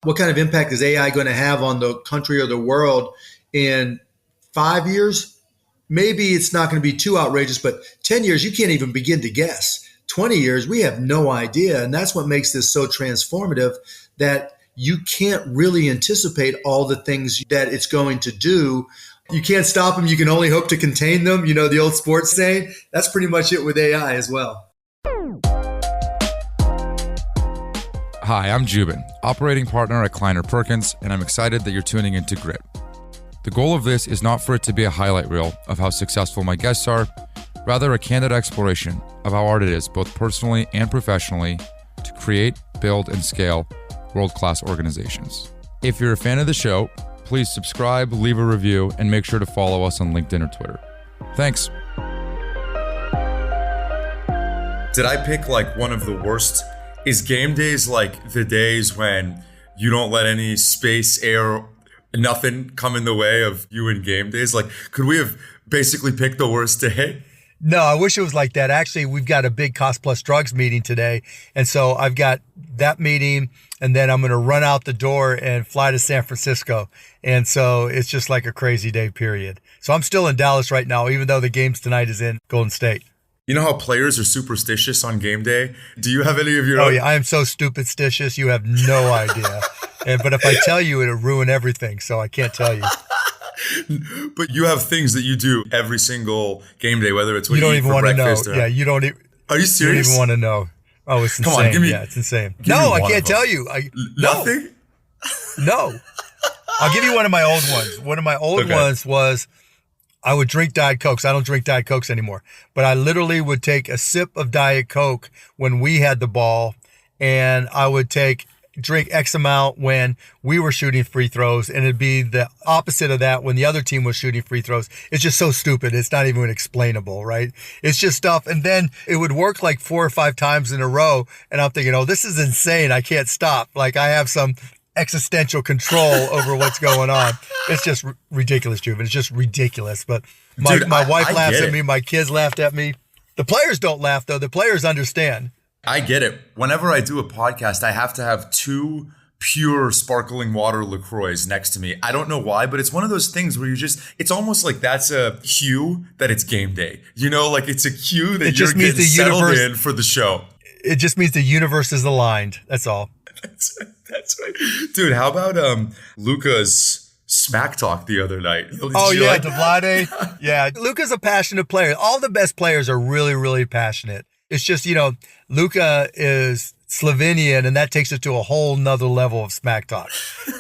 What kind of impact is AI going to have on the country or the world in 5 years? Maybe it's not going to be too outrageous, but 10 years, you can't even begin to guess. 20 years, we have no idea. And that's what makes this so transformative, that you can't really anticipate all the things that it's going to do. You can't stop them. You can only hope to contain them. You know, the old sports saying. That's pretty much it with AI as well. Hi, I'm Cuban, operating partner at Kleiner Perkins, and I'm excited that you're tuning into Grit. The goal of this is not for it to be a highlight reel of how successful my guests are, rather a candid exploration of how hard it is, both personally and professionally, to create, build, and scale world-class organizations. If you're a fan of the show, please subscribe, leave a review, and make sure to follow us on LinkedIn or Twitter. Thanks. Did I pick like one of the worst? Is game days like the days when you don't let any space, air, nothing come in the way of you in game days? Like, could we have basically picked the worst day? No, I wish it was like that. Actually, we've got a big Cost Plus Drugs meeting today. And so I've got that meeting, and then I'm going to run out the door and fly to San Francisco. And so it's just like a crazy day period. So I'm still in Dallas right now, even though the games tonight is in Golden State. You know how players are superstitious on game day? Do you have any of your own? Oh, yeah, I am so stupid-stitious. You have no idea. But if I tell you, it'll ruin everything. So I can't tell you. But you have things that you do every single game day, whether it's when you don't even want to know. Or... Yeah, you don't. Are you serious? You don't even want to know. Oh, it's insane. Come on, give me. Yeah, it's insane. No, I can't tell you. Nothing. No. I'll give you one of my old ones. One of my old ones was I would drink Diet Cokes. I don't drink Diet Cokes anymore, but I literally would take a sip of Diet Coke when we had the ball, and I would drink X amount when we were shooting free throws, and it'd be the opposite of that when the other team was shooting free throws. It's just so stupid. It's not even explainable, right? It's just stuff. And then it would work like 4 or 5 times in a row. And I'm thinking, oh, this is insane. I can't stop. Like I have some existential control over what's going on. It's just ridiculous, Juven. It's just ridiculous. But my wife laughs at me. My kids laughed at me. The players don't laugh, though. The players understand. I get it. Whenever I do a podcast, I have to have 2 pure sparkling water LaCroix next to me. I don't know why, but it's one of those things where it's almost like that's a cue that it's game day. You know, like it's a cue that you're getting settled in for the show. It just means the universe is aligned. That's all. That's right. Dude, how about Luka's smack talk the other night? Vlade. Yeah, Luka's a passionate player. All the best players are really, really passionate. It's just, Luka is Slovenian, and that takes it to a whole nother level of smack talk.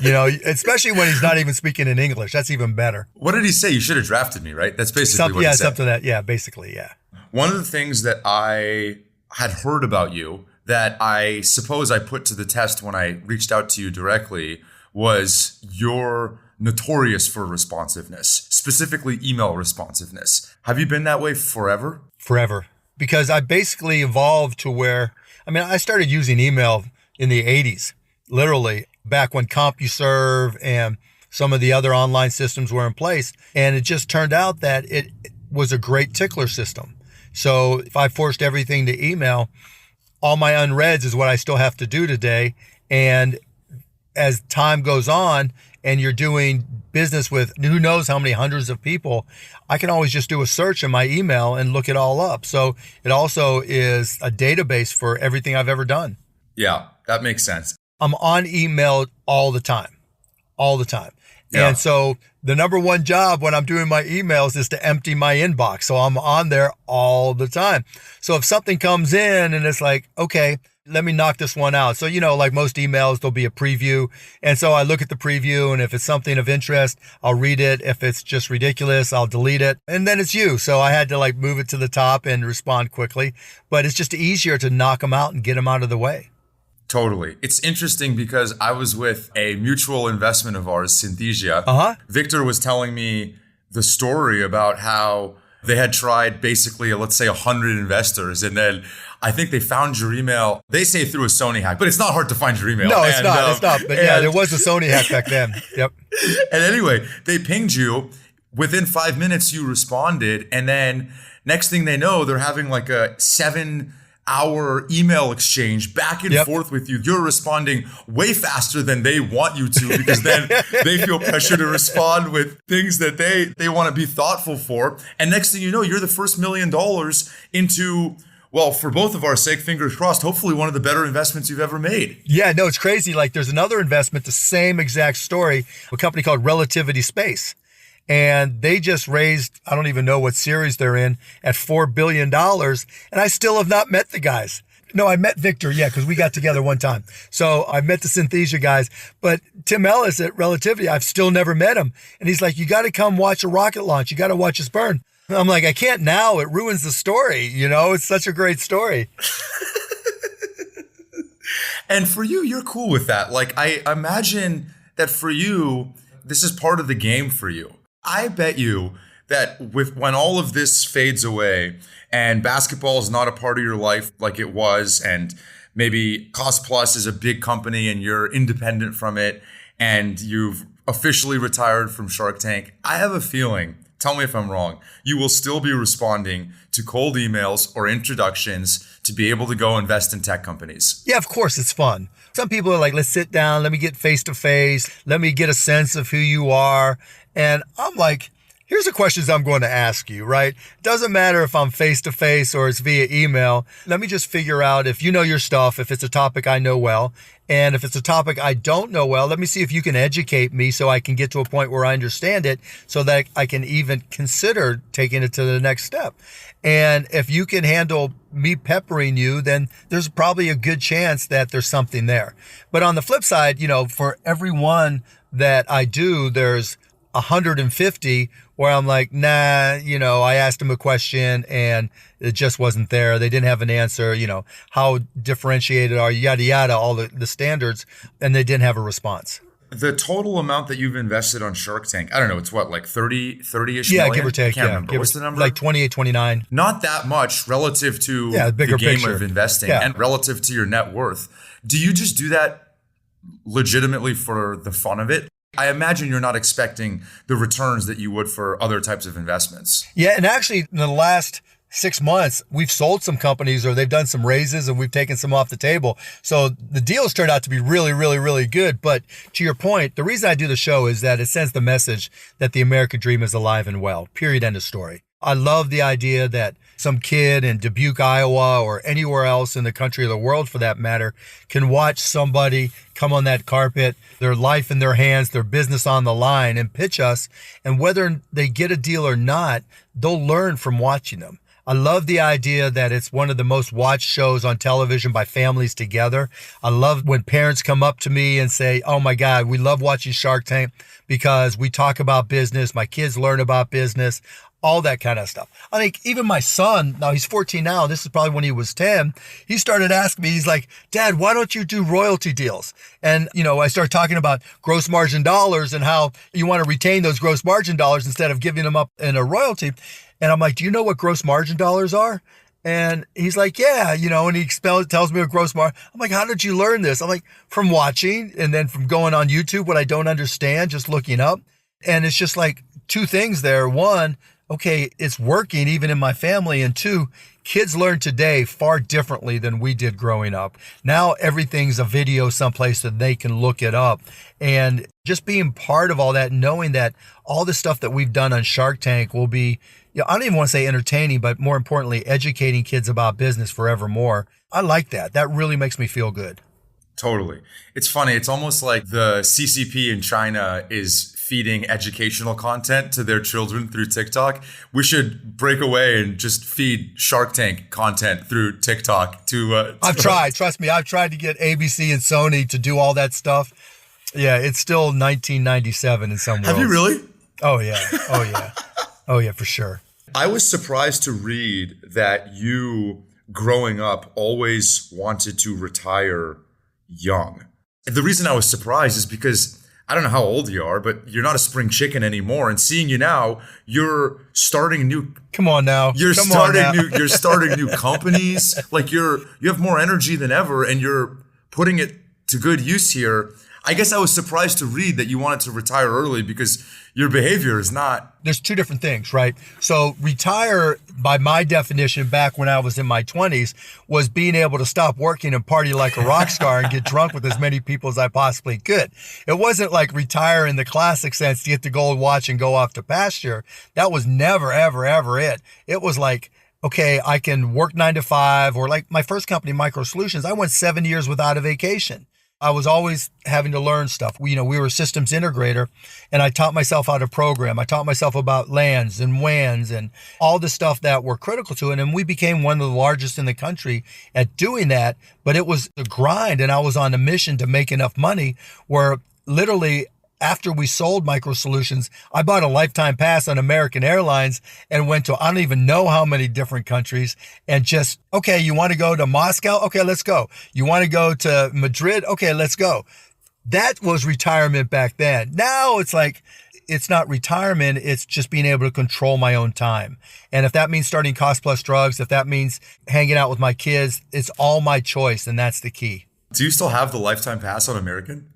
Especially when he's not even speaking in English. That's even better. What did he say? You should have drafted me, right? That's basically what he said. Something that, yeah, basically, yeah. One of the things that I had heard about you that I suppose I put to the test when I reached out to you directly was you're notorious for responsiveness, specifically email responsiveness. Have you been that way forever? Forever. Because I basically evolved to where, I started using email in the 80s, literally, back when CompuServe and some of the other online systems were in place. And it just turned out that it was a great tickler system. So if I forced everything to email, all my unreads is what I still have to do today. And as time goes on and you're doing business with who knows how many hundreds of people, I can always just do a search in my email and look it all up. So it also is a database for everything I've ever done. Yeah, that makes sense. I'm on email all the time. Yeah. And so the number one job when I'm doing my emails is to empty my inbox. So I'm on there all the time. So if something comes in and it's like, okay, let me knock this one out. So, like most emails, there'll be a preview. And so I look at the preview, and if it's something of interest, I'll read it. If it's just ridiculous, I'll delete it. And then it's you. So I had to move it to the top and respond quickly. But it's just easier to knock them out and get them out of the way. Totally. It's interesting because I was with a mutual investment of ours, Synthesia. Victor was telling me the story about how they had tried basically, let's say 100 investors. And then I think they found your email. They say through a Sony hack, but it's not hard to find your email. No, it's not. But yeah, there was a Sony hack back then. Yep. And anyway, they pinged you. Within 5 minutes, you responded. And then next thing they know, they're having like a 7 hour email exchange back and forth with you. You're responding way faster than they want you to, because then they feel pressure to respond with things that they want to be thoughtful for. And next thing you know, you're the first $1 million into, well, for both of our sake, fingers crossed, hopefully one of the better investments you've ever made. Yeah, no, it's crazy. Like there's another investment, the same exact story, a company called Relativity Space. And they just raised, I don't even know what series they're in, at $4 billion. And I still have not met the guys. No, I met Victor, because we got together one time. So I met the Synthesia guys. But Tim Ellis at Relativity, I've still never met him. And he's like, you got to come watch a rocket launch. You got to watch us burn. I'm like, I can't now. It ruins the story. It's such a great story. And for you, you're cool with that. Like, I imagine that for you, this is part of the game for you. I bet you that when all of this fades away and basketball is not a part of your life like it was, and maybe Cost Plus is a big company and you're independent from it and you've officially retired from Shark Tank, I have a feeling, tell me if I'm wrong, you will still be responding to cold emails or introductions to be able to go invest in tech companies. Yeah, of course, it's fun. Some people are like, let's sit down, let me get face to face, let me get a sense of who you are. And I'm like, here's the questions I'm going to ask you, right? Doesn't matter if I'm face to face or it's via email. Let me just figure out if you know your stuff, if it's a topic I know well. And if it's a topic I don't know well, let me see if you can educate me so I can get to a point where I understand it so that I can even consider taking it to the next step. And if you can handle me peppering you, then there's probably a good chance that there's something there. But on the flip side, for every one that I do, there's 150 where I'm like, nah, I asked them a question and it just wasn't there. They didn't have an answer, how differentiated are you, yada, yada, all the standards, and they didn't have a response. The total amount that you've invested on Shark Tank, I don't know, it's what, like 30-ish million? Yeah, give or take. I can't remember. What's the number? Like 28, 29. Not that much relative to the game picture of investing and relative to your net worth. Do you just do that legitimately for the fun of it? I imagine you're not expecting the returns that you would for other types of investments. Yeah, and actually in the last 6 months, we've sold some companies or they've done some raises and we've taken some off the table. So the deals turned out to be really, really, really good. But to your point, the reason I do the show is that it sends the message that the American dream is alive and well, period, end of story. I love the idea that some kid in Dubuque, Iowa, or anywhere else in the country or the world for that matter, can watch somebody come on that carpet, their life in their hands, their business on the line, and pitch us. And whether they get a deal or not, they'll learn from watching them. I love the idea that it's one of the most watched shows on television by families together. I love when parents come up to me and say, oh my God, we love watching Shark Tank because we talk about business. My kids learn about business, all that kind of stuff. I think even my son, now he's 14 now, this is probably when he was 10, he started asking me, he's like, Dad, why don't you do royalty deals? And, I started talking about gross margin dollars and how you want to retain those gross margin dollars instead of giving them up in a royalty. And I'm like, do you know what gross margin dollars are? And he's like, yeah, and he tells me what gross margin. I'm like, how did you learn this? I'm like, from watching and then from going on YouTube, what I don't understand, just looking up. And it's just like two things there. One, okay, it's working even in my family. And two, kids learn today far differently than we did growing up. Now everything's a video someplace that they can look it up. And just being part of all that, knowing that all the stuff that we've done on Shark Tank will be, I don't even want to say entertaining, but more importantly, educating kids about business forevermore. I like that. That really makes me feel good. Totally. It's funny. It's almost like the CCP in China is feeding educational content to their children through TikTok. We should break away and just feed Shark Tank content through TikTok to I've tried. Trust me. I've tried to get ABC and Sony to do all that stuff. Yeah, it's still 1997 in some worlds. Have you really? Oh, yeah. Oh, yeah. Oh, yeah, for sure. I was surprised to read that you, growing up, always wanted to retire young. The reason I was surprised is because I don't know how old you are, but you're not a spring chicken anymore. And seeing you now, you're starting new. Come on now. You're starting new companies. Like you have more energy than ever, and you're putting it to good use here. I guess I was surprised to read that you wanted to retire early because your behavior is not. There's two different things, right? So retire, by my definition, back when I was in my 20s, was being able to stop working and party like a rock star and get drunk with as many people as I possibly could. It wasn't like retire in the classic sense to get the gold watch and go off to pasture. That was never, ever, ever it. It was like, okay, I can work 9 to 5, or like my first company, MicroSolutions, I went 7 years without a vacation. I was always having to learn stuff. We were a systems integrator, and I taught myself how to program. I taught myself about LANs and WANs and all the stuff that were critical to it. And we became one of the largest in the country at doing that. But it was a grind, and I was on a mission to make enough money where literally after we sold MicroSolutions, I bought a lifetime pass on American Airlines and went to I don't even know how many different countries, and just, okay, you want to go to Moscow? Okay, let's go. You want to go to Madrid? Okay, let's go. That was retirement back then. Now it's like, it's not retirement. It's just being able to control my own time. And if that means starting Cost Plus Drugs, if that means hanging out with my kids, it's all my choice. And that's the key. Do you still have the lifetime pass on American?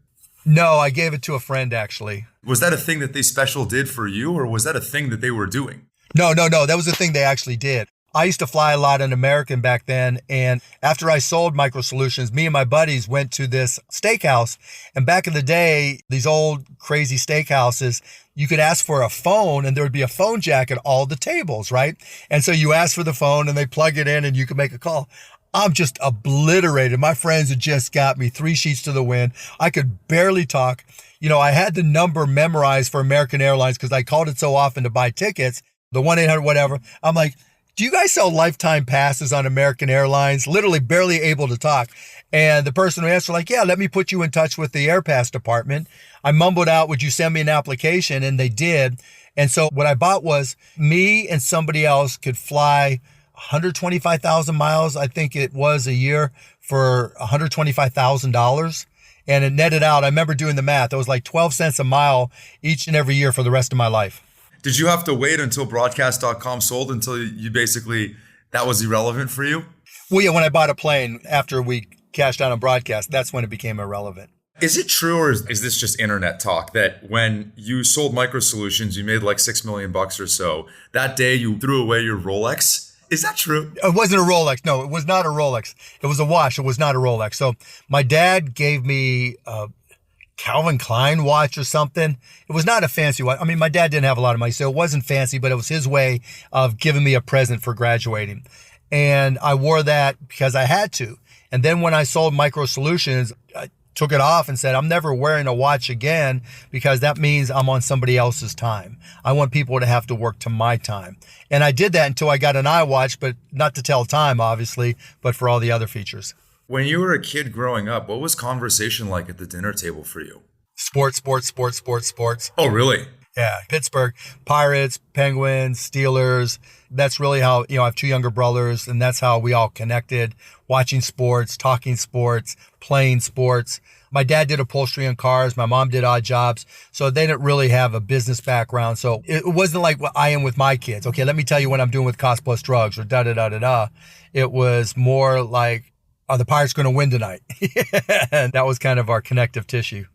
No, I gave it to a friend, actually. Was that a thing that they special did for you, or was that a thing that they were doing? No. That was the thing they actually did. I used to fly a lot on American back then. And after I sold MicroSolutions, me and my buddies went to this steakhouse. And back in the day, these old crazy steakhouses, you could ask for a phone and there would be a phone jack at all the tables, right? And so you ask for the phone and they plug it in and you can make a call. I'm just obliterated. My friends had just got me 3 sheets to the wind. I could barely talk. I had the number memorized for American Airlines because I called it so often to buy tickets, the 1-800 whatever. I'm like, do you guys sell lifetime passes on American Airlines? Literally barely able to talk. And the person who answered, like, yeah, let me put you in touch with the AirPass department. I mumbled out, would you send me an application? And they did. And so what I bought was me and somebody else could fly 125,000 miles, I think it was, a year for $125,000. And it netted out. I remember doing the math. It was like 12 cents a mile each and every year for the rest of my life. Did you have to wait until broadcast.com sold until you basically, that was irrelevant for you? Well, yeah, when I bought a plane after we cashed out on broadcast, that's when it became irrelevant. Is it true, or is this just internet talk, that when you sold MicroSolutions, you made like $6 million or so? That day you threw away your Rolex? Is that true? It wasn't a Rolex. No, it was not a Rolex. It was a watch. It was not a Rolex. So my dad gave me a Calvin Klein watch or something. It was not a fancy watch. I mean, my dad didn't have a lot of money, so it wasn't fancy, but it was his way of giving me a present for graduating. And I wore that because I had to. And then when I sold MicroSolutions, I took it off and said, I'm never wearing a watch again because that means I'm on somebody else's time. I want people to have to work to my time. And I did that until I got an iWatch, but not to tell time, obviously, but for all the other features. When you were a kid growing up, what was conversation like at the dinner table for you? Sports. Oh, really? Yeah. Pittsburgh, Pirates, Penguins, Steelers. That's really how, I have 2 younger brothers, and that's how we all connected, watching sports, talking sports, playing sports. My dad did upholstery on cars. My mom did odd jobs. So they didn't really have a business background. So it wasn't like what I am with my kids. Okay, let me tell you what I'm doing with Cost Plus Drugs or da-da-da-da-da. It was more like, are the Pirates going to win tonight? And that was kind of our connective tissue.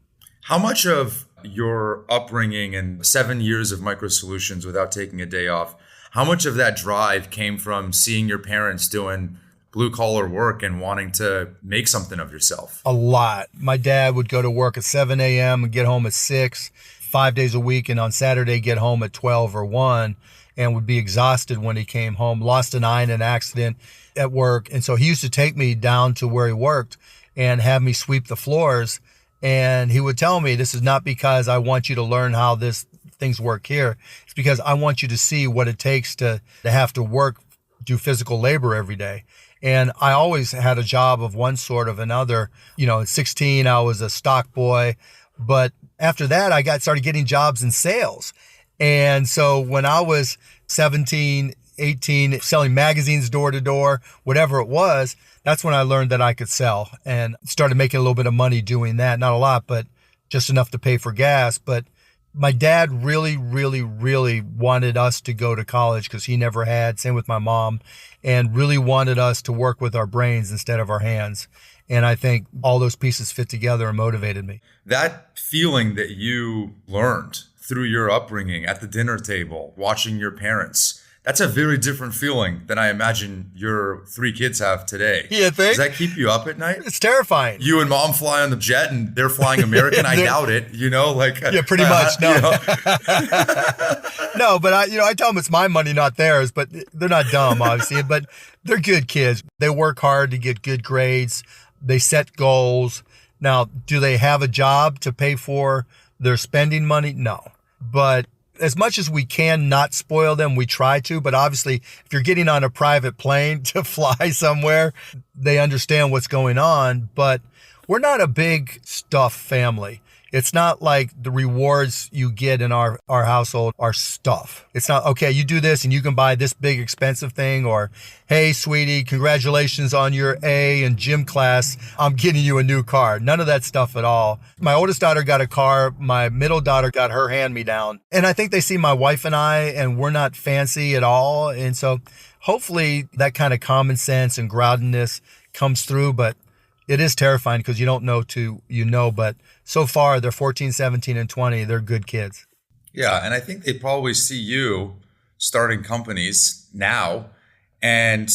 How much of your upbringing and 7 years of MicroSolutions without taking a day off, how much of that drive came from seeing your parents doing blue collar work and wanting to make something of yourself? A lot. My dad would go to work at 7 a.m. and get home at 6, 5 days a week. And on Saturday, get home at 12 or 1 and would be exhausted when he came home, lost an eye in an accident at work. And so he used to take me down to where he worked and have me sweep the floors. And he would tell me, this is not because I want you to learn how things work here. It's because I want you to see what it takes to have to work, do physical labor every day. And I always had a job of one sort or another. At 16, I was a stock boy. But after that, I started getting jobs in sales. And so when I was 17, 18, selling magazines door to door, whatever it was, that's when I learned that I could sell and started making a little bit of money doing that. Not a lot, but just enough to pay for gas. But my dad really, really, really wanted us to go to college because he never had, same with my mom, and really wanted us to work with our brains instead of our hands. And I think all those pieces fit together and motivated me. That feeling that you learned through your upbringing at the dinner table, watching your parents, that's a very different feeling than I imagine your 3 kids have today. You think? Does that keep you up at night? It's terrifying. You and mom fly on the jet and they're flying American? I doubt it, Yeah, pretty much. No. No, but I tell them it's my money, not theirs, but they're not dumb, obviously, but they're good kids. They work hard to get good grades. They set goals. Now, do they have a job to pay for their spending money? No. But as much as we can not spoil them, we try to. But obviously, if you're getting on a private plane to fly somewhere, they understand what's going on. But we're not a big stuff family. It's not like the rewards you get in our household are stuff. It's not, okay, you do this and you can buy this big expensive thing, or, hey, sweetie, congratulations on your A in gym class. I'm getting you a new car. None of that stuff at all. My oldest daughter got a car. My middle daughter got her hand-me-down. And I think they see my wife and I, and we're not fancy at all. And so hopefully that kind of common sense and groundedness comes through. But it is terrifying because you don't know but so far they're 14, 17, and 20. They're good kids. Yeah, and I think they probably see you starting companies now. And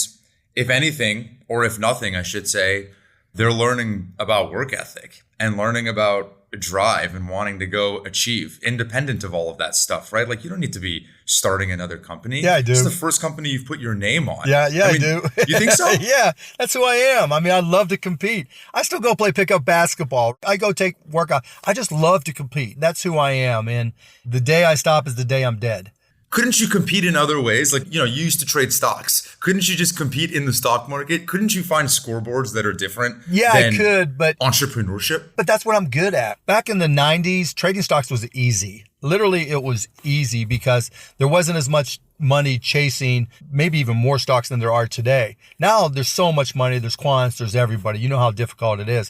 if anything, or if nothing, I should say, they're learning about work ethic and learning about drive and wanting to go achieve, independent of all of that stuff, right? Like, you don't need to be starting another company. Yeah, I do. It's the first company you've put your name on. Yeah, I do. You think so? Yeah, that's who I am. I mean, I love to compete. I still go play pickup basketball. I go take workout. I just love to compete. That's who I am. And the day I stop is the day I'm dead. Couldn't you compete in other ways? Like, you used to trade stocks. Couldn't you just compete in the stock market? Couldn't you find scoreboards that are different? Yeah, I could, but entrepreneurship? But that's what I'm good at. Back in the 90s, trading stocks was easy. Literally, it was easy because there wasn't as much money chasing maybe even more stocks than there are today. Now there's so much money. There's quants, there's everybody. You know how difficult it is.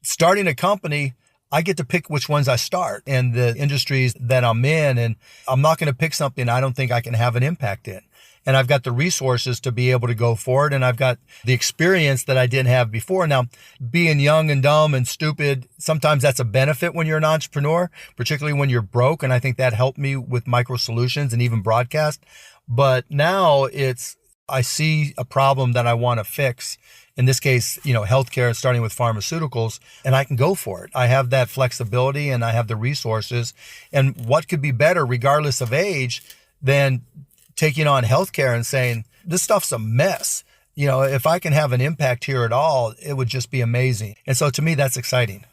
Starting a company, I get to pick which ones I start and the industries that I'm in. And I'm not going to pick something I don't think I can have an impact in. And I've got the resources to be able to go forward. And I've got the experience that I didn't have before. Now, being young and dumb and stupid, sometimes that's a benefit when you're an entrepreneur, particularly when you're broke. And I think that helped me with MicroSolutions and even broadcast. But now I see a problem that I want to fix. In this case, healthcare, starting with pharmaceuticals, and I can go for it. I have that flexibility and I have the resources. And what could be better, regardless of age, than taking on healthcare and saying, this stuff's a mess. If I can have an impact here at all, it would just be amazing. And so to me, that's exciting.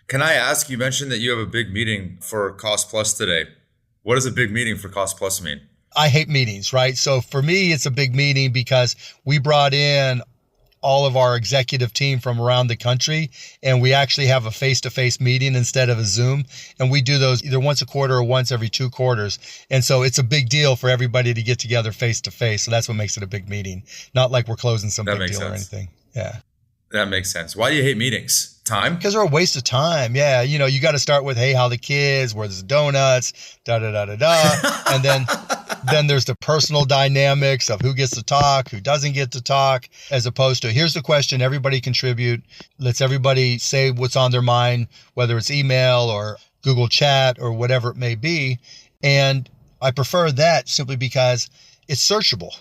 Can I ask, you mentioned that you have a big meeting for Cost Plus today. What does a big meeting for Cost Plus mean? I hate meetings, right? So for me, it's a big meeting because we brought in all of our executive team from around the country, and we actually have a face-to-face meeting instead of a Zoom. And we do those either once a quarter or once every 2 quarters. And so it's a big deal for everybody to get together face-to-face. So that's what makes it a big meeting. Not like we're closing some big deal or anything. Yeah. That makes sense. Why do you hate meetings? Time? Because they're a waste of time. Yeah. You got to start with, hey, how the kids, where's the donuts, da-da-da-da-da. And then there's the personal dynamics of who gets to talk, who doesn't get to talk, as opposed to, here's the question, everybody contribute. Let's everybody say what's on their mind, whether it's email or Google Chat or whatever it may be. And I prefer that simply because it's searchable.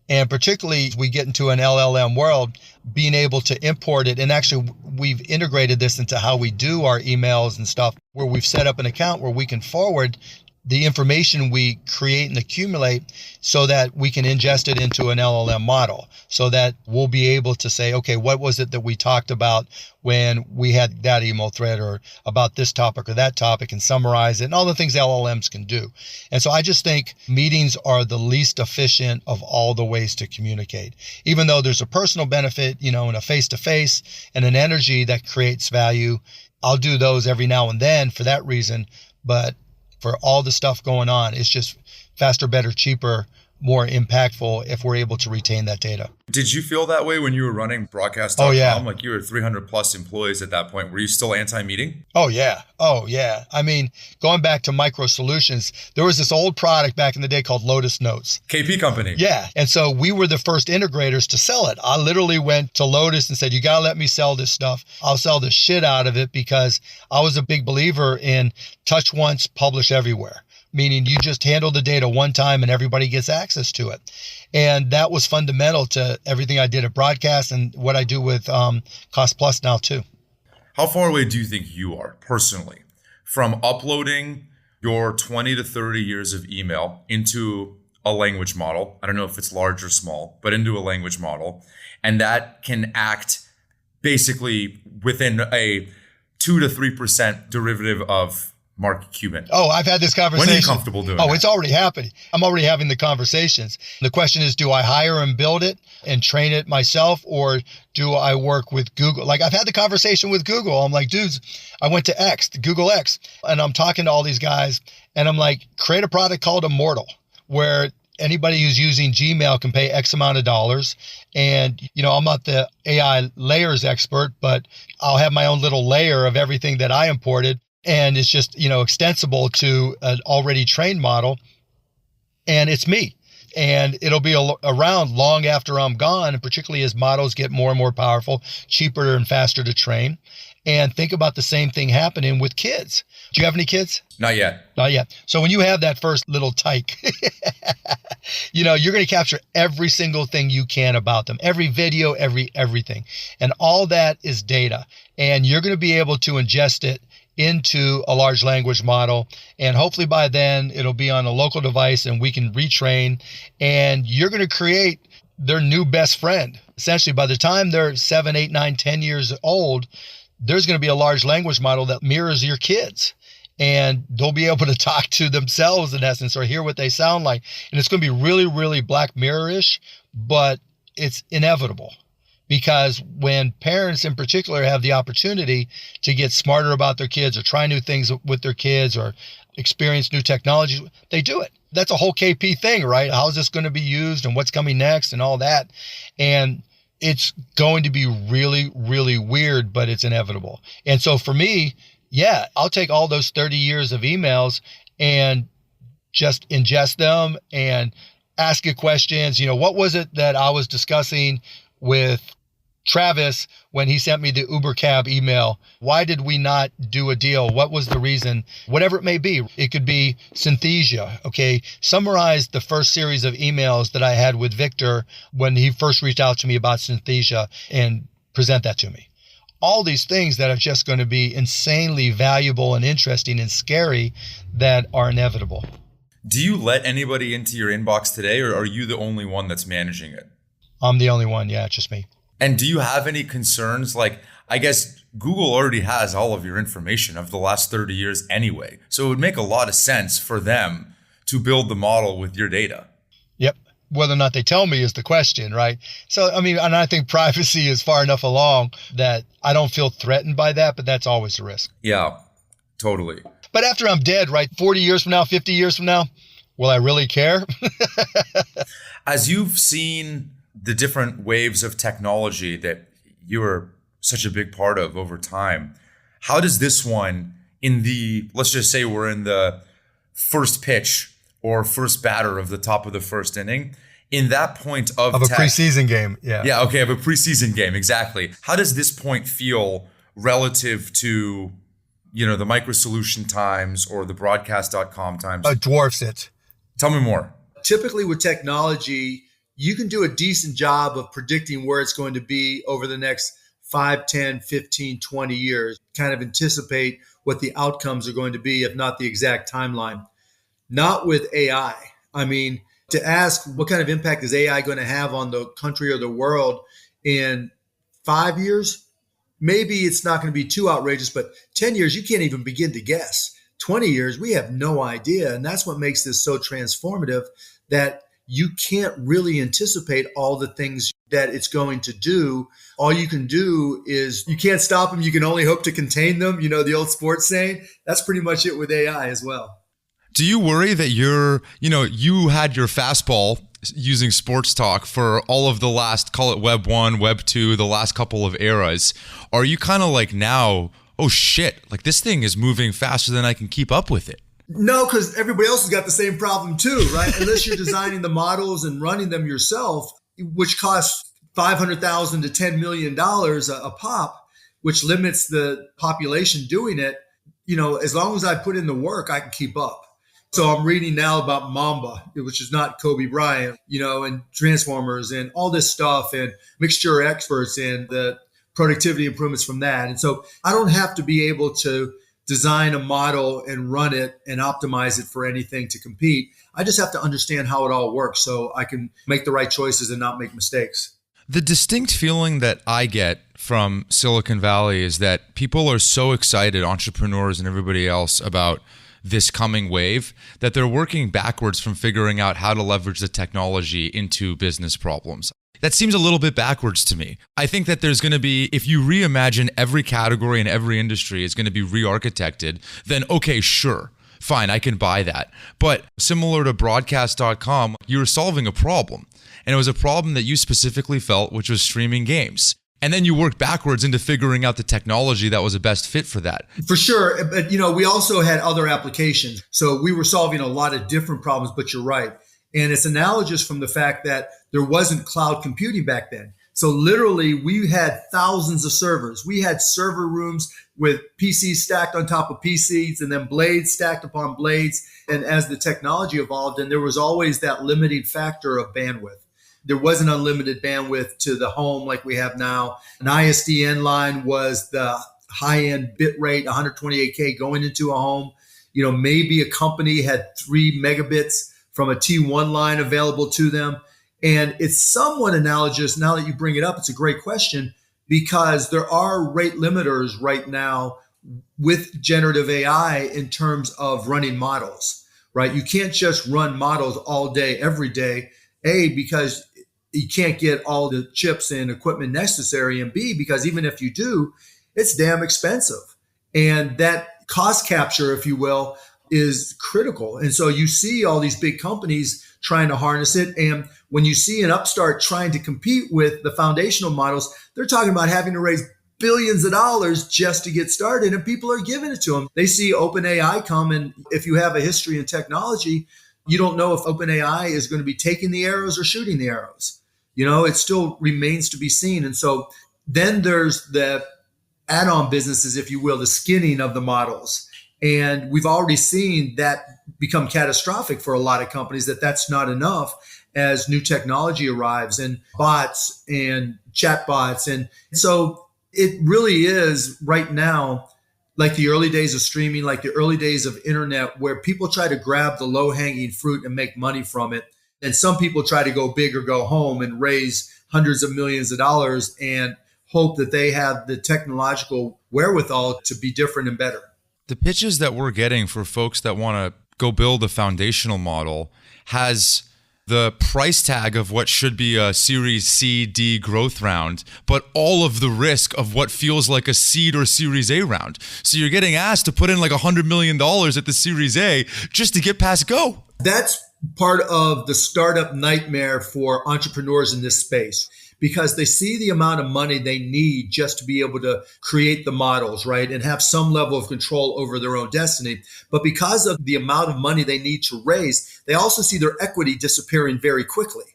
And particularly as we get into an LLM world, being able to import it. And actually, we've integrated this into how we do our emails and stuff, where we've set up an account where we can forward the information we create and accumulate so that we can ingest it into an LLM model, so that we'll be able to say, okay, what was it that we talked about when we had that email thread, or about this topic or that topic, and summarize it, and all the things LLMs can do. And so I just think meetings are the least efficient of all the ways to communicate. Even though there's a personal benefit, in a face-to-face and an energy that creates value, I'll do those every now and then for that reason. But for all the stuff going on, it's just faster, better, cheaper more impactful if we're able to retain that data. Did you feel that way when you were running broadcast.com? Oh, yeah. Like you were 300 plus employees at that point. Were you still anti-meeting? Oh, yeah. Oh, yeah. I mean, going back to MicroSolutions, there was this old product back in the day called Lotus Notes. KP company. Yeah. And so we were the first integrators to sell it. I literally went to Lotus and said, you got to let me sell this stuff. I'll sell the shit out of it, because I was a big believer in touch once, publish everywhere. Meaning you just handle the data one time and everybody gets access to it. And that was fundamental to everything I did at broadcast and what I do with Cost Plus now too. How far away do you think you are personally from uploading your 20 to 30 years of email into a language model? I don't know if it's large or small, but into a language model. And that can act basically within a 2 to 3% derivative of Mark Cuban. Oh, I've had this conversation. When are you comfortable doing that? It's already happening. I'm already having the conversations. The question is, do I hire and build it and train it myself, or do I work with Google? Like, I've had the conversation with Google. I'm like, dudes, I went to Google X, and I'm talking to all these guys, and I'm like, create a product called Immortal, where anybody who's using Gmail can pay X amount of dollars. And, I'm not the AI layers expert, but I'll have my own little layer of everything that I imported. And it's just, extensible to an already trained model. And it's me. And it'll be around long after I'm gone, and particularly as models get more and more powerful, cheaper and faster to train. And think about the same thing happening with kids. Do you have any kids? Not yet. Not yet. So when you have that first little tyke, you're going to capture every single thing you can about them, every video, everything. And all that is data. And you're going to be able to ingest it into a large language model. And hopefully by then it'll be on a local device and we can retrain, and you're going to create their new best friend. Essentially, by the time they're 7, 8, 9, 10 years old, there's going to be a large language model that mirrors your kids, and they'll be able to talk to themselves in essence, or hear what they sound like. And it's going to be really, really Black Mirror-ish, but it's inevitable. Because when parents in particular have the opportunity to get smarter about their kids, or try new things with their kids, or experience new technologies, they do it. That's a whole KP thing, right? How is this going to be used and what's coming next and all that? And it's going to be really, really weird, but it's inevitable. And so for me, yeah, I'll take all those 30 years of emails and just ingest them and ask it questions. What was it that I was discussing with Travis when he sent me the Uber cab email? Why did we not do a deal? What was the reason? Whatever it may be. It could be Synthesia. Okay. Summarize the first series of emails that I had with Victor when he first reached out to me about Synthesia, and present that to me. All these things that are just going to be insanely valuable and interesting and scary, that are inevitable. Do you let anybody into your inbox today, or are you the only one that's managing it? I'm the only one. Yeah, it's just me. And do you have any concerns? Like, I guess Google already has all of your information of the last 30 years anyway. So it would make a lot of sense for them to build the model with your data. Yep. Whether or not they tell me is the question, right? So, and I think privacy is far enough along that I don't feel threatened by that, but that's always a risk. Yeah, totally. But after I'm dead, right? 40 years from now, 50 years from now, will I really care? As you've seen the different waves of technology that you were such a big part of over time, how does this one let's just say we're in the first pitch or first batter of the top of the first inning, in that point of a preseason game. Yeah. Yeah. Okay. Of a preseason game. Exactly. How does this point feel relative to, the MicroSolution times or the broadcast.com times? It dwarfs it. Tell me more. Typically with technology, you can do a decent job of predicting where it's going to be over the next 5, 10, 15, 20 years, kind of anticipate what the outcomes are going to be, if not the exact timeline. Not with AI. To ask what kind of impact is AI going to have on the country or the world in 5 years, maybe it's not going to be too outrageous, but 10 years, you can't even begin to guess. 20 years, we have no idea. And that's what makes this so transformative, that you can't really anticipate all the things that it's going to do. All you can do is, you can't stop them. You can only hope to contain them. The old sports saying. That's pretty much it with AI as well. Do you worry that you had your fastball using sports talk for all of the last, call it Web 1, Web 2, the last couple of eras? Are you kind of like now, oh shit, like this thing is moving faster than I can keep up with it? No, because everybody else has got the same problem too, right? Unless you're designing the models and running them yourself, which costs $500,000 to $10 million a pop, which limits the population doing it. As long as I put in the work, I can keep up. So I'm reading now about Mamba, which is not Kobe Bryant, and Transformers and all this stuff and mixture experts and the productivity improvements from that. And so I don't have to be able to design a model and run it and optimize it for anything to compete. I just have to understand how it all works so I can make the right choices and not make mistakes. The distinct feeling that I get from Silicon Valley is that people are so excited, entrepreneurs and everybody else, about this coming wave, that they're working backwards from figuring out how to leverage the technology into business problems. That seems a little bit backwards to me. I think that there's going to be, if you reimagine every category and every industry is going to be re-architected, then okay, sure, fine, I can buy that. But similar to broadcast.com, you were solving a problem. And it was a problem that you specifically felt, which was streaming games. And then you worked backwards into figuring out the technology that was the best fit for that. For sure. But, we also had other applications. So we were solving a lot of different problems, but you're right. And it's analogous from the fact that there wasn't cloud computing back then. So literally we had thousands of servers. We had server rooms with PCs stacked on top of PCs and then blades stacked upon blades. And as the technology evolved, and there was always that limiting factor of bandwidth. There wasn't unlimited bandwidth to the home like we have now. An ISDN line was the high-end bit rate, 128K going into a home. Maybe a company had 3 megabits from a T1 line available to them. And it's somewhat analogous. Now that you bring it up, it's a great question because there are rate limiters right now with generative AI in terms of running models, right? You can't just run models all day, every day, because you can't get all the chips and equipment necessary, and B, because even if you do, it's damn expensive. And that cost capture, if you will, is critical. And so you see all these big companies trying to harness it. And when you see an upstart trying to compete with the foundational models, they're talking about having to raise billions of dollars just to get started, and people are giving it to them. They see OpenAI come, and if you have a history in technology, you don't know if OpenAI is going to be taking the arrows or shooting the arrows. It still remains to be seen. And so then there's the add-on businesses, if you will, the skinning of the models. And we've already seen that become catastrophic for a lot of companies, that's not enough as new technology arrives and bots and chatbots. And so it really is right now like the early days of streaming, like the early days of internet, where people try to grab the low-hanging fruit and make money from it. And some people try to go big or go home and raise hundreds of millions of dollars and hope that they have the technological wherewithal to be different and better. The pitches that we're getting for folks that want to go build a foundational model has the price tag of what should be a Series C, D growth round, but all of the risk of what feels like a seed or Series A round. So you're getting asked to put in like $100 million at the Series A just to get past go. That's part of the startup nightmare for entrepreneurs in this space, because they see the amount of money they need just to be able to create the models, right? And have some level of control over their own destiny. But because of the amount of money they need to raise, they also see their equity disappearing very quickly.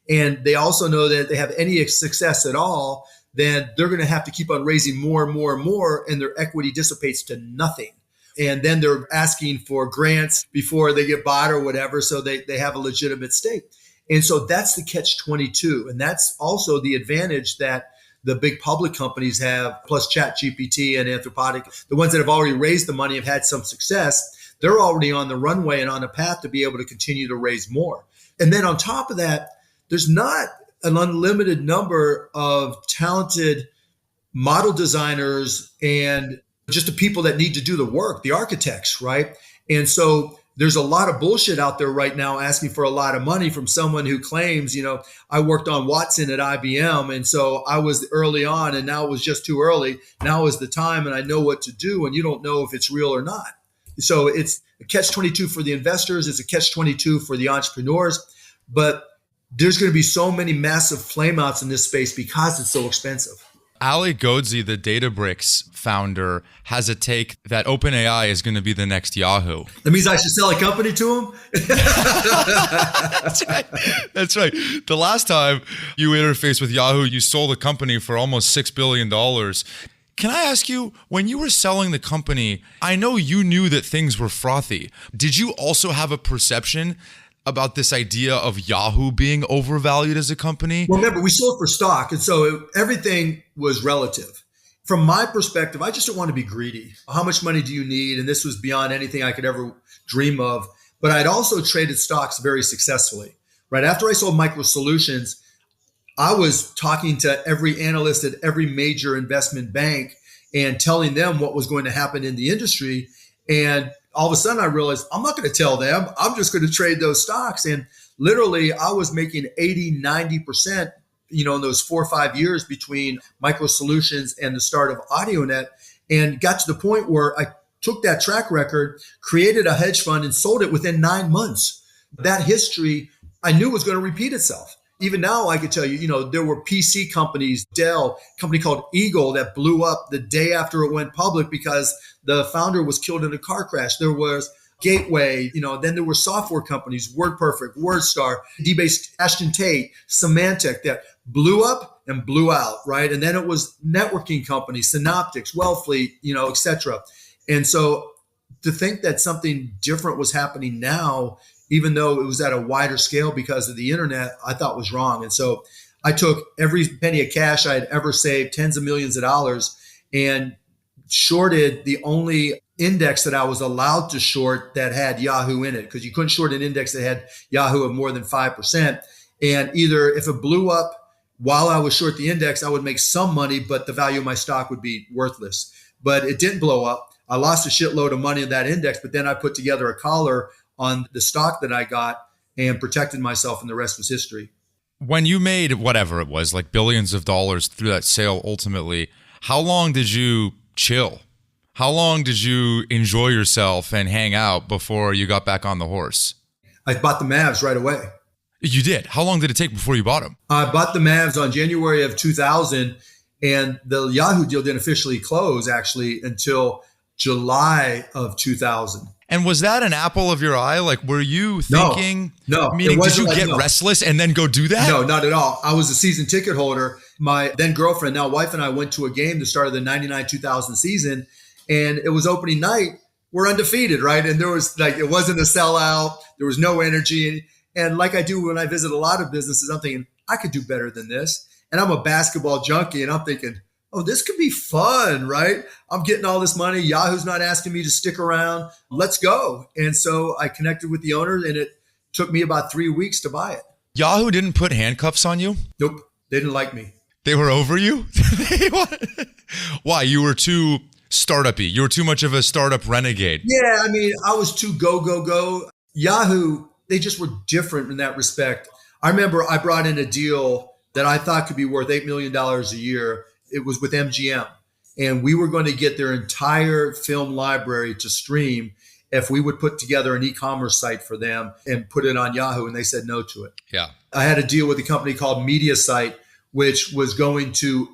And they also know that if they have any success at all, then they're going to have to keep on raising more and more and more, and their equity dissipates to nothing. And then they're asking for grants before they get bought or whatever, so they have a legitimate stake. And so that's the catch-22. And that's also the advantage that the big public companies have, plus ChatGPT and Anthropic, the ones that have already raised the money, have had some success. They're already on the runway and on a path to be able to continue to raise more. And then on top of that, there's not an unlimited number of talented model designers and just the people that need to do the work, the architects, right? And so there's a lot of bullshit out there right now asking for a lot of money from someone who claims, I worked on Watson at IBM, and so I was early on, and now it was just too early. Now is the time, and I know what to do, and you don't know if it's real or not. So it's a catch-22 for the investors. It's a catch-22 for the entrepreneurs. But there's going to be so many massive flameouts in this space because it's so expensive. Ali Ghodsi, the Databricks founder, has a take that OpenAI is going to be the next Yahoo. That means I should sell a company to him? That's right. That's right. The last time you interfaced with Yahoo, you sold a company for almost $6 billion. Can I ask you, when you were selling the company, I know you knew that things were frothy. Did you also have a perception about this idea of Yahoo being overvalued as a company? Well, remember, we sold for stock, and so everything was relative. From my perspective, I just don't want to be greedy. How much money do you need? And this was beyond anything I could ever dream of. But I'd also traded stocks very successfully. Right after I sold MicroSolutions, I was talking to every analyst at every major investment bank and telling them what was going to happen in the industry. And all of a sudden I realized I'm not going to tell them. I'm just going to trade those stocks. And literally I was making 80, 90%, in those 4 or 5 years between MicroSolutions and the start of AudioNet, and got to the point where I took that track record, created a hedge fund, and sold it within 9 months. That history I knew was going to repeat itself. Even now, I could tell you, there were PC companies, Dell, a company called Eagle that blew up the day after it went public because the founder was killed in a car crash. There was Gateway, then there were software companies, WordPerfect, WordStar, DBase, Ashton Tate, Symantec that blew up and blew out, right? And then it was networking companies, Synoptics, Wellfleet, et cetera. And so to think that something different was happening now, even though it was at a wider scale because of the internet, I thought was wrong. And so I took every penny of cash I had ever saved, tens of millions of dollars, and shorted the only index that I was allowed to short that had Yahoo in it, because you couldn't short an index that had Yahoo of more than 5%. And either if it blew up while I was short the index, I would make some money, but the value of my stock would be worthless. But it didn't blow up. I lost a shitload of money in that index, but then I put together a collar on the stock that I got and protected myself, and the rest was history. When you made whatever it was, like billions of dollars through that sale ultimately, how long did you chill? How long did you enjoy yourself and hang out before you got back on the horse? I bought the Mavs right away. You did? How long did it take before you bought them? I bought the Mavs on January of 2000, and the Yahoo deal didn't officially close actually until July of 2000. And was that an apple of your eye? Like, were you thinking? No. Meaning, did you get restless and then go do that? No, not at all. I was a season ticket holder. My then girlfriend, now wife, and I went to a game the start of the 99-2000 season, and it was opening night. We're undefeated, right? And there was it wasn't a sellout. There was no energy. And like I do when I visit a lot of businesses, I'm thinking, I could do better than this. And I'm a basketball junkie, and I'm thinking, oh, this could be fun, right? I'm getting all this money. Yahoo's not asking me to stick around. Let's go. And so I connected with the owner, and it took me about 3 weeks to buy it. Yahoo didn't put handcuffs on you? Nope. They didn't like me. They were over you? Why? You were too startup-y. You were too much of a startup renegade. Yeah, I was too go. Yahoo, they just were different in that respect. I remember I brought in a deal that I thought could be worth $8 million a year. It was with MGM, and we were going to get their entire film library to stream if we would put together an e-commerce site for them and put it on Yahoo, and they said no to it. Yeah. I had a deal with a company called MediaSite, which was going to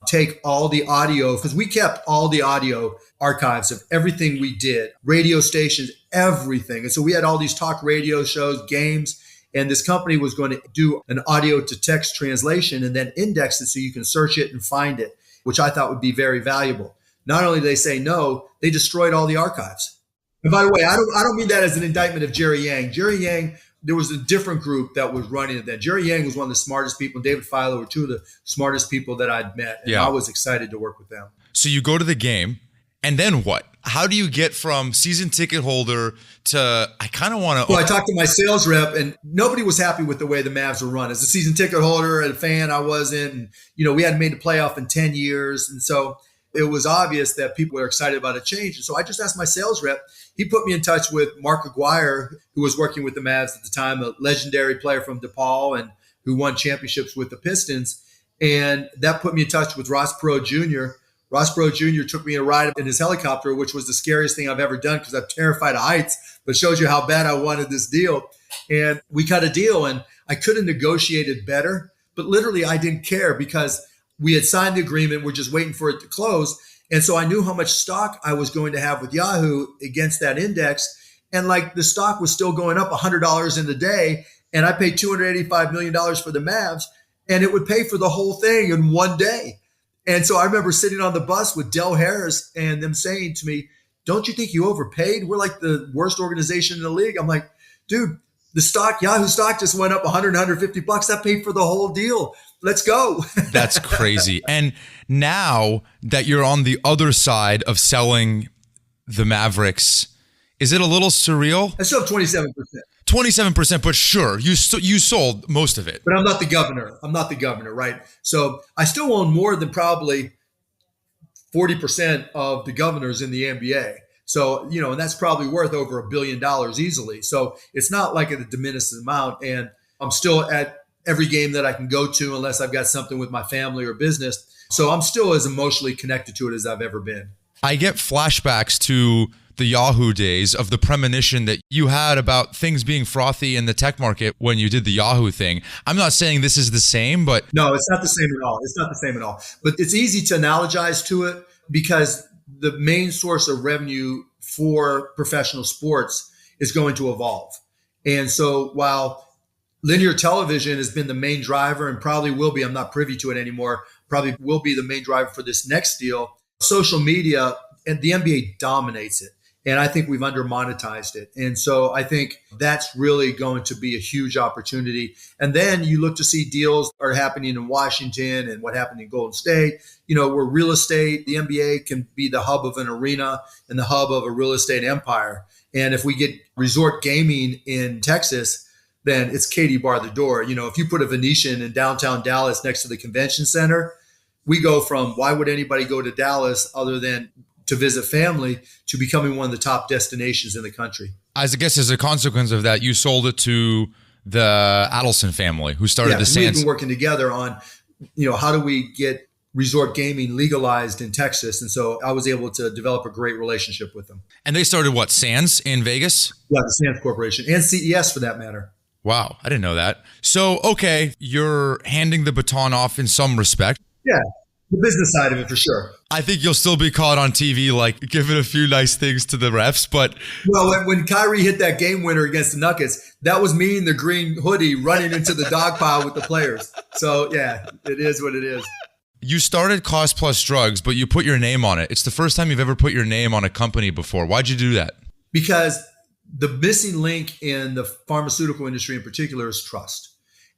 take all the audio, because we kept all the audio archives of everything we did, radio stations, everything. And so we had all these talk radio shows, games, and this company was going to do an audio to text translation and then index it so you can search it and find it, which I thought would be very valuable. Not only did they say no, they destroyed all the archives. And by the way, I don't mean that as an indictment of Jerry Yang. Jerry Yang, there was a different group that was running it then. Jerry Yang was one of the smartest people. David Filo were two of the smartest people that I'd met. And I was excited to work with them. So you go to the game, and then what? How do you get from season ticket holder to, I kind of want to... Well, I talked to my sales rep, and nobody was happy with the way the Mavs were run. As a season ticket holder and a fan, I wasn't. And, we hadn't made the playoff in 10 years. And so it was obvious that people were excited about a change. And so I just asked my sales rep. He put me in touch with Mark Aguirre, who was working with the Mavs at the time, a legendary player from DePaul and who won championships with the Pistons. And that put me in touch with Ross Perot Jr., Ross Perot Jr. took me a ride in his helicopter, which was the scariest thing I've ever done because I'm terrified of heights, but shows you how bad I wanted this deal. And we cut a deal, and I could have negotiated better, but literally I didn't care because we had signed the agreement. We're just waiting for it to close. And so I knew how much stock I was going to have with Yahoo against that index. And like the stock was still going up $100 in the day. And I paid $285 million for the Mavs, and it would pay for the whole thing in one day. And so I remember sitting on the bus with Del Harris and them saying to me, don't you think you overpaid? We're like the worst organization in the league. I'm like, dude, the stock, Yahoo stock just went up 100, 150 bucks. That paid for the whole deal. Let's go. That's crazy. And now that you're on the other side of selling the Mavericks, is it a little surreal? I still have 27%. 27%, but sure, you sold most of it. But I'm not the governor. Right? So I still own more than probably 40% of the governors in the NBA. So, and that's probably worth over $1 billion easily. So it's not like a diminished amount. And I'm still at every game that I can go to unless I've got something with my family or business. So I'm still as emotionally connected to it as I've ever been. I get flashbacks to the Yahoo days of the premonition that you had about things being frothy in the tech market when you did the Yahoo thing. I'm not saying this is the same, but... No, it's not the same at all. But it's easy to analogize to it because the main source of revenue for professional sports is going to evolve. And so while linear television has been the main driver and probably will be, I'm not privy to it anymore, probably will be the main driver for this next deal, social media and the NBA dominates it. And I think we've under monetized it. And so I think that's really going to be a huge opportunity. And then you look to see deals are happening in Washington and what happened in Golden State, where real estate, the NBA can be the hub of an arena and the hub of a real estate empire. And if we get resort gaming in Texas, then it's Katie bar the door. If you put a Venetian in downtown Dallas next to the convention center, we go from why would anybody go to Dallas other than to visit family to becoming one of the top destinations in the country. As a consequence of that, you sold it to the Adelson family who started the Sands. We've been working together on, how do we get resort gaming legalized in Texas? And so I was able to develop a great relationship with them. And they started what, Sands in Vegas? Yeah, the Sands Corporation and CES for that matter. Wow, I didn't know that. So, okay, you're handing the baton off in some respect. Yeah. The business side of it for sure. I think you'll still be caught on TV, like giving a few nice things to the refs, but... Well, when Kyrie hit that game winner against the Nuggets, that was me in the green hoodie running into the dog pile with the players. So yeah, it is what it is. You started Cost Plus Drugs, but you put your name on it. It's the first time you've ever put your name on a company before. Why'd you do that? Because the missing link in the pharmaceutical industry in particular is trust.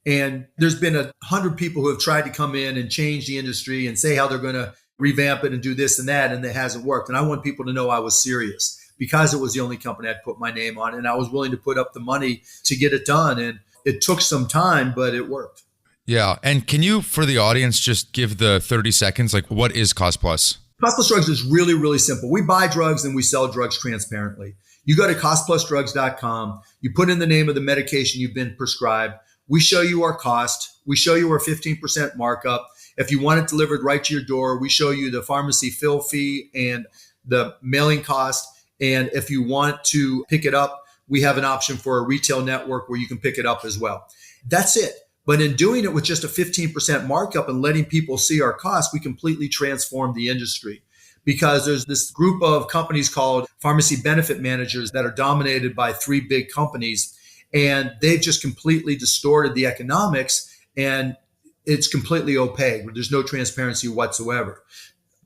And there's been 100 people who have tried to come in and change the industry and say how they're going to revamp it and do this and that, and it hasn't worked. And I want people to know I was serious because it was the only company I'd put my name on, and I was willing to put up the money to get it done. And it took some time, but it worked. Yeah. And can you, for the audience, just give the 30 seconds, like what is Cost Plus? Cost Plus Drugs is really, really simple. We buy drugs and we sell drugs transparently. You go to costplusdrugs.com, you put in the name of the medication you've been prescribed. We show you our cost. We show you our 15% markup. If you want it delivered right to your door, we show you the pharmacy fill fee and the mailing cost. And if you want to pick it up, we have an option for a retail network where you can pick it up as well. That's it. But in doing it with just a 15% markup and letting people see our cost, we completely transformed the industry. Because there's this group of companies called pharmacy benefit managers that are dominated by 3 big companies. And they've just completely distorted the economics, and it's completely opaque. There's no transparency whatsoever.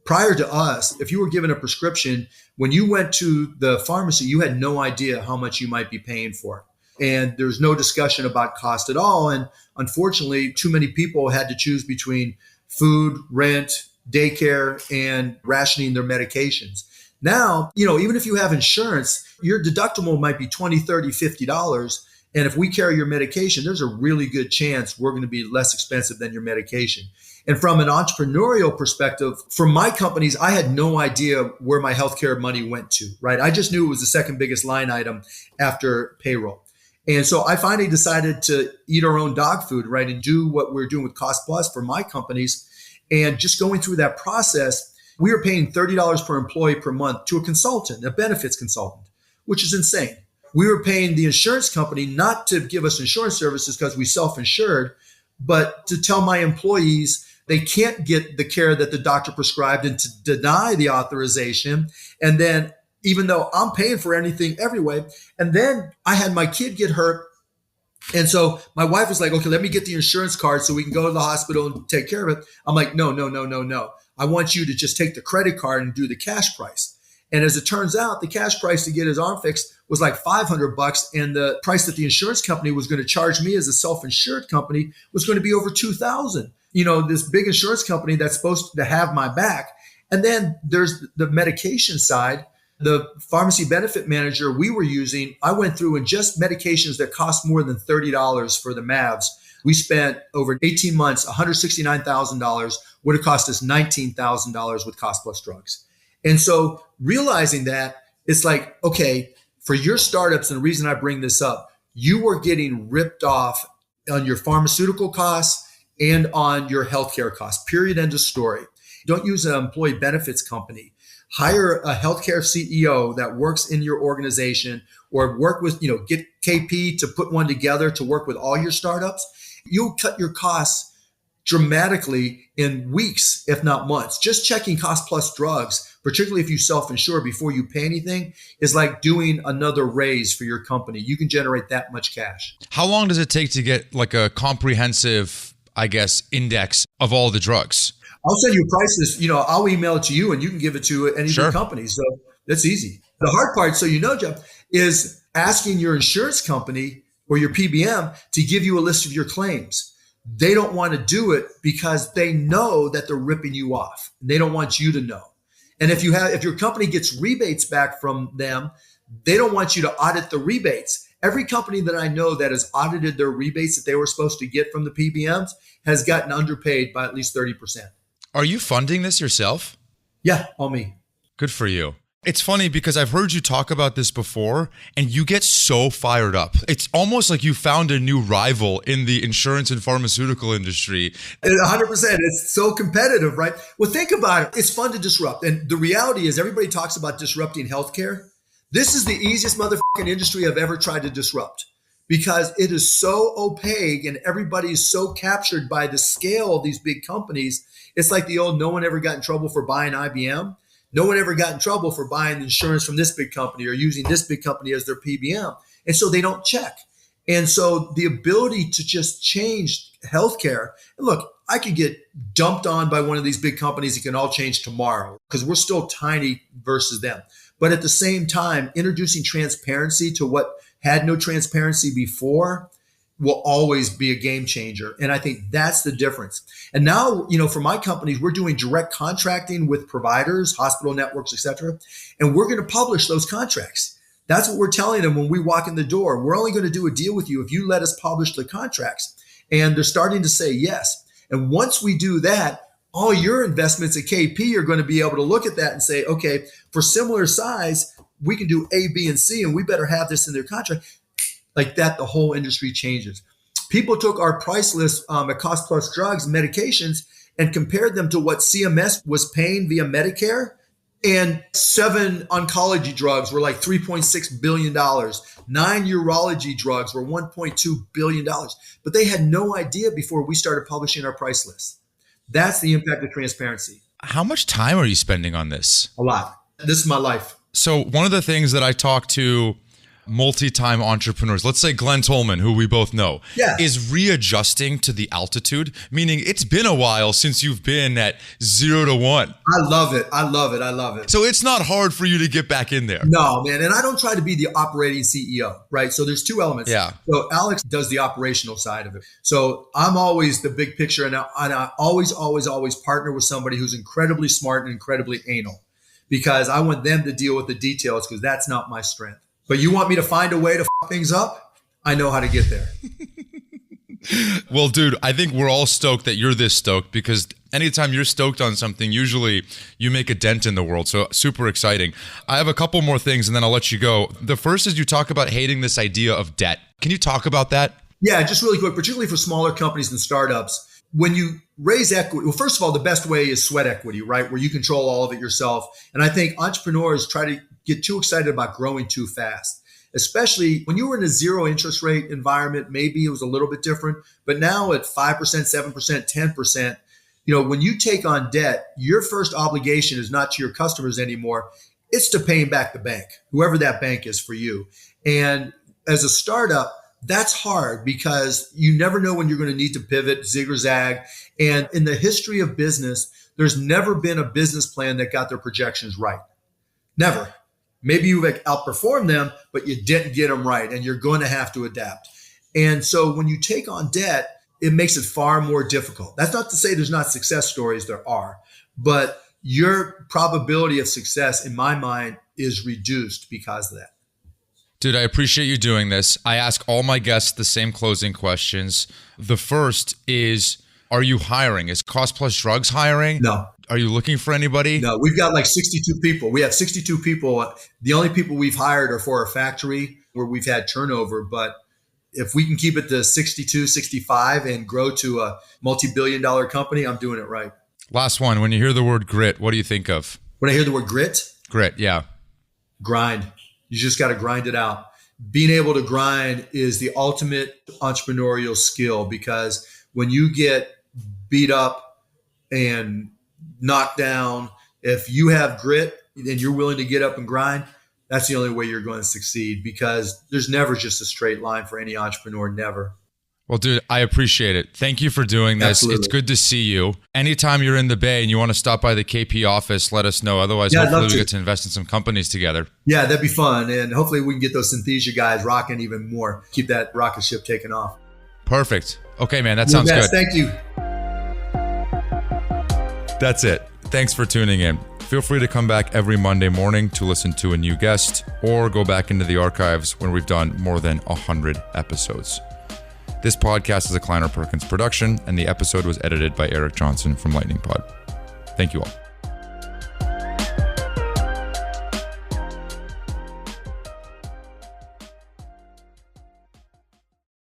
Prior to us, if you were given a prescription, when you went to the pharmacy, you had no idea how much you might be paying for it. And there's no discussion about cost at all. And unfortunately, too many people had to choose between food, rent, daycare, and rationing their medications. Now, even if you have insurance, your deductible might be $20, $30, $50. And if we carry your medication, there's a really good chance we're going to be less expensive than your medication. And from an entrepreneurial perspective, for my companies, I had no idea where my healthcare money went to, right? I just knew it was the second biggest line item after payroll. And so I finally decided to eat our own dog food, right? And do what we're doing with Cost Plus for my companies. And just going through that process, We were paying $30 per employee per month to a consultant, a benefits consultant, which is insane. We were paying the insurance company not to give us insurance services because we self-insured, but to tell my employees they can't get the care that the doctor prescribed and to deny the authorization. And then even though I'm paying for anything every way, and then I had my kid get hurt. And so my wife was like, okay, let me get the insurance card so we can go to the hospital and take care of it. I'm like, no. I want you to just take the credit card and do the cash price. And as it turns out, the cash price to get his arm fixed was like $500. And the price that the insurance company was going to charge me as a self-insured company was going to be over $2,000. You know, this big insurance company that's supposed to have my back. And then there's the medication side. The pharmacy benefit manager we were using, I went through and just medications that cost more than $30 for the Mavs. We spent over 18 months, $169,000, would have cost us $19,000 with cost plus drugs. And so realizing that, it's like, okay, for your startups, and the reason I bring this up, you were getting ripped off on your pharmaceutical costs and on your healthcare costs, period, end of story. Don't use an employee benefits company. Hire a healthcare CEO that works in your organization, or work with, get KP to put one together to work with all your startups. You'll cut your costs dramatically in weeks, if not months. Just checking cost plus drugs, particularly if you self-insure before you pay anything, is like doing another raise for your company. You can generate that much cash. How long does it take to get like a comprehensive, index of all the drugs? I'll send you prices. I'll email it to you and you can give it to any of the companies. So that's easy. The hard part, so Jeff, is asking your insurance company or your PBM to give you a list of your claims. They don't want to do it because they know that they're ripping you off. They don't want you to know. And if your company gets rebates back from them, they don't want you to audit the rebates. Every company that I know that has audited their rebates that they were supposed to get from the PBMs has gotten underpaid by at least 30%. Are you funding this yourself? Yeah, all me. Good for you. It's funny because I've heard you talk about this before and you get so fired up. It's almost like you found a new rival in the insurance and pharmaceutical industry. 100%. It's so competitive, right? Well, think about it. It's fun to disrupt. And the reality is everybody talks about disrupting healthcare. This is the easiest motherfucking industry I've ever tried to disrupt because it is so opaque and everybody is so captured by the scale of these big companies. It's like the old, no one ever got in trouble for buying IBM. No one ever got in trouble for buying insurance from this big company or using this big company as their PBM. And so they don't check. And so the ability to just change healthcare, and look, I could get dumped on by one of these big companies. It can all change tomorrow because we're still tiny versus them. But at the same time, introducing transparency to what had no transparency before will always be a game changer. And I think that's the difference. And now, for my companies, we're doing direct contracting with providers, hospital networks, et cetera. And we're going to publish those contracts. That's what we're telling them when we walk in the door. We're only going to do a deal with you if you let us publish the contracts. And they're starting to say yes. And once we do that, all your investments at KP are going to be able to look at that and say, okay, for similar size, we can do A, B, and C, and we better have this in their contract. Like that, the whole industry changes. People took our price list at Cost Plus Drugs, medications, and compared them to what CMS was paying via Medicare. And 7 oncology drugs were like $3.6 billion. 9 urology drugs were $1.2 billion. But they had no idea before we started publishing our price list. That's the impact of transparency. How much time are you spending on this? A lot. This is my life. So one of the things that I talk to multi-time entrepreneurs, let's say Glenn Tolman, who we both know, is readjusting to the altitude, meaning it's been a while since you've been at 0 to 1. I love it. So it's not hard for you to get back in there. No, man. And I don't try to be the operating CEO, right? So there's 2 elements. Yeah. So Alex does the operational side of it. So I'm always the big picture. And I always partner with somebody who's incredibly smart and incredibly anal because I want them to deal with the details because that's not my strength. But you want me to find a way to f things up? I know how to get there. Well, dude, I think we're all stoked that you're this stoked because anytime you're stoked on something, usually you make a dent in the world. So super exciting. I have a couple more things and then I'll let you go. The first is you talk about hating this idea of debt. Can you talk about that? Yeah, just really quick, particularly for smaller companies and startups. when you raise equity, well, first of all, the best way is sweat equity, right? Where you control all of it yourself. And I think entrepreneurs try to get too excited about growing too fast, especially when you were in a zero interest rate environment. Maybe it was a little bit different, but now at 5%, 7%, 10%, when you take on debt, your first obligation is not to your customers anymore. It's to paying back the bank, whoever that bank is for you. And as a startup, that's hard because you never know when you're going to need to pivot, zig or zag. And in the history of business, there's never been a business plan that got their projections right. Never. Maybe you've outperformed them, but you didn't get them right, and you're going to have to adapt. And so when you take on debt, it makes it far more difficult. That's not to say there's not success stories, there are, but your probability of success, in my mind, is reduced because of that. Dude, I appreciate you doing this. I ask all my guests the same closing questions. The first is, are you hiring? Is Cost Plus Drugs hiring? No. Are you looking for anybody? No, we've got like 62 people. We have 62 people. The only people we've hired are for our factory where we've had turnover. But if we can keep it to 62, 65 and grow to a multi-billion-dollar company, I'm doing it right. Last one. When you hear the word grit, what do you think of? When I hear the word grit? Grit, yeah. Grind. You just got to grind it out. Being able to grind is the ultimate entrepreneurial skill, because when you get beat up and knocked down, if you have grit and you're willing to get up and grind, that's the only way you're going to succeed, because there's never just a straight line for any entrepreneur, never. Well, dude, I appreciate it. Thank you for doing this. Absolutely. It's good to see you. Anytime you're in the Bay and you want to stop by the KP office, let us know. Otherwise, hopefully we get to invest in some companies together. Yeah, that'd be fun. And hopefully we can get those Synthesia guys rocking even more. Keep that rocket ship taking off. Perfect. Okay, man, that sounds good. Thank you. That's it. Thanks for tuning in. Feel free to come back every Monday morning to listen to a new guest, or go back into the archives when we've done more than 100 episodes. This podcast is a Kleiner Perkins production, and the episode was edited by Eric Johnson from Lightning Pod. Thank you all.